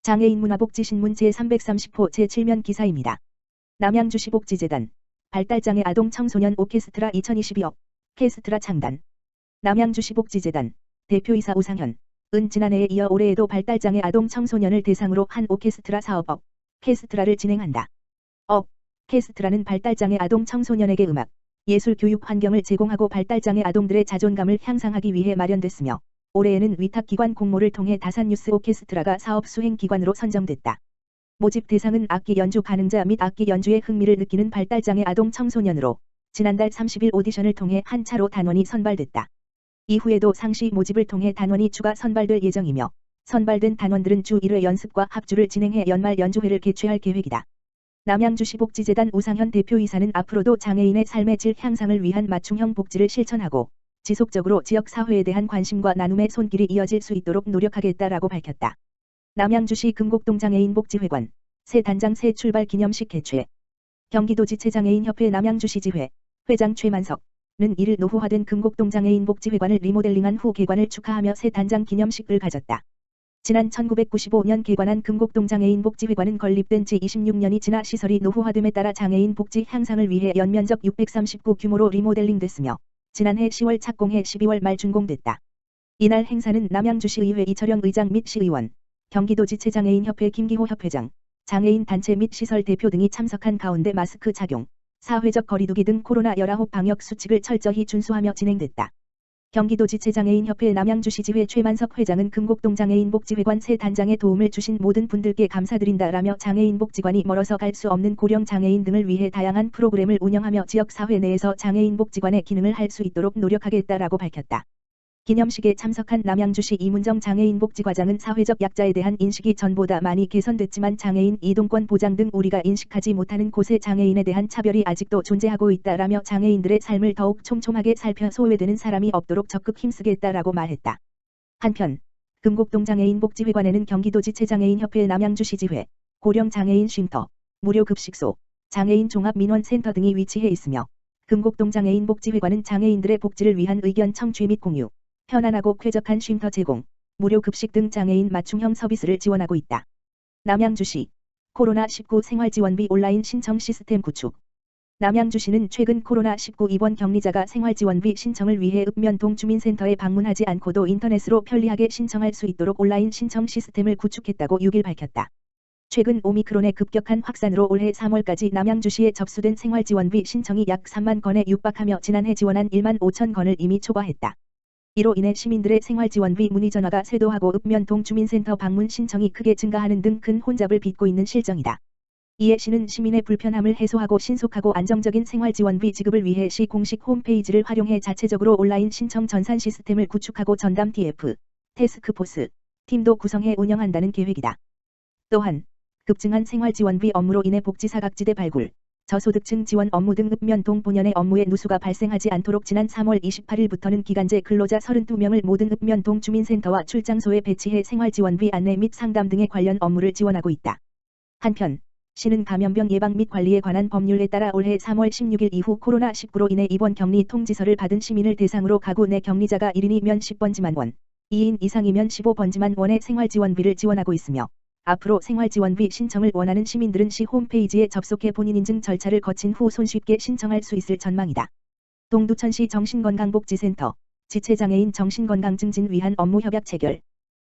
장애인 문화복지신문 제330호 제7면 기사입니다. 남양주시 복지재단 발달장애 아동 청소년 오케스트라 2022 오케스트라 창단. 남양주시 복지재단 대표이사 우상현 은 지난해에 이어 올해에도 발달장애 아동 청소년을 대상으로 한 오케스트라 사업 오케스트라를 진행한다. 오케스트라는 발달장애 아동 청소년에게 음악, 예술 교육 환경을 제공하고 발달장애 아동들의 자존감을 향상하기 위해 마련됐으며 올해에는 위탁기관 공모를 통해 다산뉴스 오케스트라가 사업 수행기관으로 선정됐다. 모집 대상은 악기 연주 가능자 및 악기 연주에 흥미를 느끼는 발달장애 아동 청소년으로 지난달 30일 오디션을 통해 한 차로 단원이 선발됐다. 이후에도 상시 모집을 통해 단원이 추가 선발될 예정이며 선발된 단원들은 주 1회 연습과 합주를 진행해 연말 연주회를 개최할 계획이다. 남양주시 복지재단 우상현 대표이사는 앞으로도 장애인의 삶의 질 향상을 위한 맞춤형 복지를 실천하고 지속적으로 지역사회에 대한 관심과 나눔의 손길이 이어질 수 있도록 노력하겠다라고 밝혔다. 남양주시 금곡동 장애인복지회관 새 단장 새 출발 기념식 개최. 경기도지체장애인협회 남양주시지회 회장 최만석은 1일 노후화된 금곡동 장애인복지회관을 리모델링한 후 개관을 축하하며 새 단장 기념식을 가졌다. 지난 1995년 개관한 금곡동 장애인복지회관은 건립된 지 26년이 지나 시설이 노후화됨에 따라 장애인 복지 향상을 위해 연면적 639 규모로 리모델링됐으며 지난해 10월 착공해 12월 말 준공됐다. 이날 행사는 남양주시의회 이철영 의장 및 시의원, 경기도지체장애인협회 김기호 협회장, 장애인 단체 및 시설 대표 등이 참석한 가운데 마스크 착용, 사회적 거리두기 등 코로나19 방역 수칙을 철저히 준수하며 진행됐다. 경기도지체장애인협회 남양주시지회 최만석 회장은 금곡동 장애인복지회관 새 단장에 도움을 주신 모든 분들께 감사드린다라며 장애인복지관이 멀어서 갈 수 없는 고령 장애인 등을 위해 다양한 프로그램을 운영하며 지역사회 내에서 장애인복지관의 기능을 할 수 있도록 노력하겠다라고 밝혔다. 기념식에 참석한 남양주시 이문정 장애인복지과장은 사회적 약자에 대한 인식이 전보다 많이 개선됐지만 장애인 이동권 보장 등 우리가 인식하지 못하는 곳에 장애인에 대한 차별이 아직도 존재하고 있다라며 장애인들의 삶을 더욱 촘촘하게 살펴 소외되는 사람이 없도록 적극 힘쓰겠다라고 말했다. 한편 금곡동 장애인복지회관에는 경기도지체장애인협회 남양주시지회, 고령장애인 쉼터, 무료급식소, 장애인 종합민원센터 등이 위치해 있으며 금곡동 장애인복지회관은 장애인들의 복지를 위한 의견 청취 및 공유, 편안하고 쾌적한 쉼터 제공, 무료 급식 등 장애인 맞춤형 서비스를 지원하고 있다. 남양주시 코로나19 생활지원비 온라인 신청 시스템 구축. 남양주시는 최근 코로나19 입원 격리자가 생활지원비 신청을 위해 읍면동 주민센터에 방문하지 않고도 인터넷으로 편리하게 신청할 수 있도록 온라인 신청 시스템을 구축했다고 6일 밝혔다. 최근 오미크론의 급격한 확산으로 올해 3월까지 남양주시에 접수된 생활지원비 신청이 약 3만 건에 육박하며 지난해 지원한 1만 5천 건을 이미 초과했다. 이로 인해 시민들의 생활지원비 문의 전화가 쇄도하고 읍면동 주민센터 방문 신청이 크게 증가하는 등 큰 혼잡을 빚고 있는 실정이다. 이에 시는 시민의 불편함을 해소하고 신속하고 안정적인 생활지원비 지급을 위해 시 공식 홈페이지를 활용해 자체적으로 온라인 신청 전산 시스템을 구축하고 전담 TF, 태스크포스, 팀도 구성해 운영한다는 계획이다. 또한 급증한 생활지원비 업무로 인해 복지사각지대 발굴, 저소득층 지원 업무 등 읍면동 본연의 업무에 누수가 발생하지 않도록 지난 3월 28일부터는 기간제 근로자 32명을 모든 읍면동 주민센터와 출장소에 배치해 생활지원비 안내 및 상담 등의 관련 업무를 지원하고 있다. 한편 시는 감염병 예방 및 관리에 관한 법률에 따라 올해 3월 16일 이후 코로나19로 인해 입원 격리 통지서를 받은 시민을 대상으로 가구 내 격리자가 1인이면 10번지만 원, 2인 이상이면 15번지만 원의 생활지원비를 지원하고 있으며 앞으로 생활지원비 신청을 원하는 시민들은 시 홈페이지에 접속해 본인 인증 절차를 거친 후 손쉽게 신청할 수 있을 전망이다. 동두천시 정신건강복지센터 지체장애인 정신건강 증진 위한 업무 협약 체결.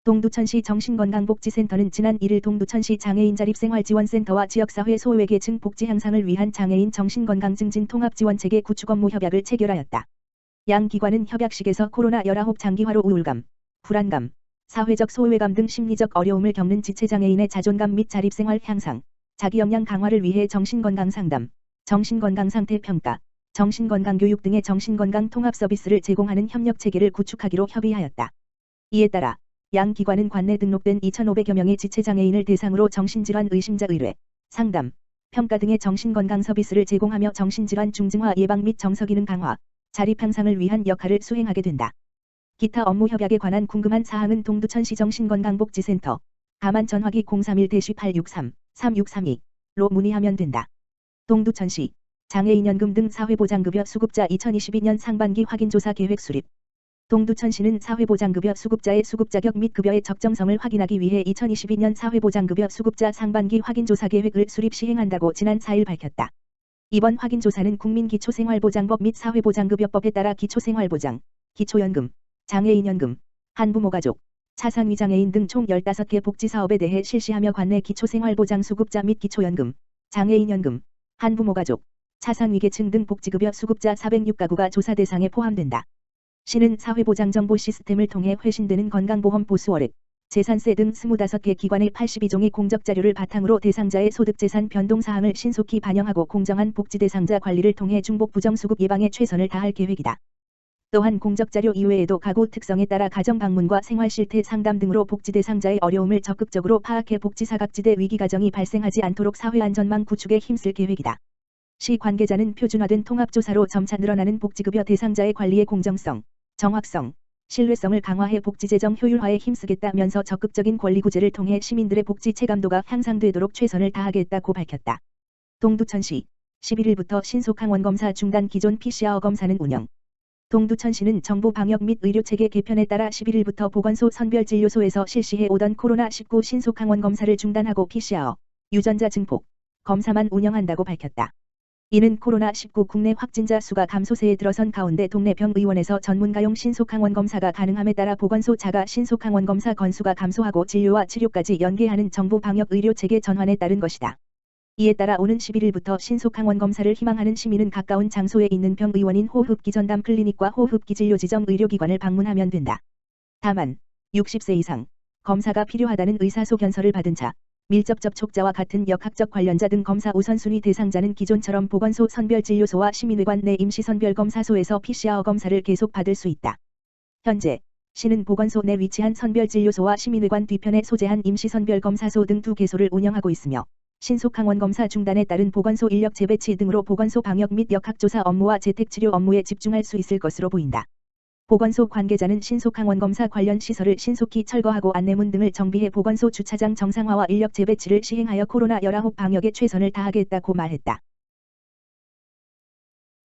동두천시 정신건강복지센터는 지난 1일 동두천시 장애인 자립생활지원센터와 지역사회 소외계층 복지 향상을 위한 장애인 정신건강 증진 통합지원체계 구축 업무 협약을 체결하였다. 양 기관은 협약식에서 코로나19 장기화로 우울감, 불안감, 사회적 소외감 등 심리적 어려움을 겪는 지체장애인의 자존감 및 자립생활 향상, 자기역량 강화를 위해 정신건강 상담, 정신건강 상태 평가, 정신건강 교육 등의 정신건강 통합 서비스를 제공하는 협력체계를 구축하기로 협의하였다. 이에 따라 양 기관은 관내 등록된 2,500여 명의 지체장애인을 대상으로 정신질환 의심자 의뢰, 상담, 평가 등의 정신건강 서비스를 제공하며 정신질환 중증화 예방 및 정서기능 강화, 자립 향상을 위한 역할을 수행하게 된다. 기타 업무 협약에 관한 궁금한 사항은 동두천시 정신건강복지센터 가만 전화기 031-863-3632로 문의하면 된다. 동두천시 장애인연금 등 사회보장급여 수급자 2022년 상반기 확인조사 계획 수립. 동두천시는 사회보장급여 수급자의 수급자격 및 급여의 적정성을 확인하기 위해 2022년 사회보장급여 수급자 상반기 확인조사 계획을 수립 시행한다고 지난 4일 밝혔다. 이번 확인조사는 국민기초생활보장법 및 사회보장급여법에 따라 기초생활보장, 기초연금, 장애인연금, 한부모가족, 차상위장애인 등 총 15개 복지사업에 대해 실시하며 관내 기초생활보장 수급자 및 기초연금, 장애인연금, 한부모가족, 차상위계층 등 복지급여 수급자 406가구가 조사 대상에 포함된다. 시는 사회보장정보 시스템을 통해 회신되는 건강보험 보수월액, 재산세 등 25개 기관의 82종의 공적자료를 바탕으로 대상자의 소득재산 변동사항을 신속히 반영하고 공정한 복지 대상자 관리를 통해 중복 부정수급 예방에 최선을 다할 계획이다. 또한 공적자료 이외에도 가구 특성에 따라 가정방문과 생활실태 상담 등으로 복지 대상자의 어려움을 적극적으로 파악해 복지사각지대 위기가정이 발생하지 않도록 사회안전망 구축에 힘쓸 계획이다. 시 관계자는 표준화된 통합조사로 점차 늘어나는 복지급여 대상자의 관리의 공정성, 정확성, 신뢰성을 강화해 복지재정 효율화에 힘쓰겠다면서 적극적인 권리구제를 통해 시민들의 복지 체감도가 향상되도록 최선을 다하겠다고 밝혔다. 동두천시 11일부터 신속항원검사 중단 기존 PCR 검사는 운영. 동두천시는 정부 방역 및 의료체계 개편에 따라 11일부터 보건소 선별진료소에서 실시해 오던 코로나19 신속항원검사를 중단하고 PCR, 유전자 증폭, 검사만 운영한다고 밝혔다. 이는 코로나19 국내 확진자 수가 감소세에 들어선 가운데 동네 병의원에서 전문가용 신속항원검사가 가능함에 따라 보건소 자가 신속항원검사 건수가 감소하고 진료와 치료까지 연계하는 정부 방역 의료체계 전환에 따른 것이다. 이에 따라 오는 11일부터 신속항원검사를 희망하는 시민은 가까운 장소에 있는 병의원인 호흡기전담 클리닉과 호흡기진료 지정 의료기관을 방문하면 된다. 다만 60세 이상, 검사가 필요하다는 의사소견서를 받은 자, 밀접 접촉자와 같은 역학적 관련자 등 검사 우선순위 대상자는 기존처럼 보건소 선별진료소와 시민회관 내 임시선별검사소에서 PCR 검사를 계속 받을 수 있다. 현재 시는 보건소 내 위치한 선별진료소와 시민회관 뒤편에 소재한 임시선별검사소 등 2개소를 운영하고 있으며 신속항원검사 중단에 따른 보건소 인력 재배치 등으로 보건소 방역 및 역학조사 업무와 재택치료 업무에 집중할 수 있을 것으로 보인다. 보건소 관계자는 신속항원검사 관련 시설을 신속히 철거하고 안내문 등을 정비해 보건소 주차장 정상화와 인력 재배치를 시행하여 코로나19 방역에 최선을 다하겠다고 말했다.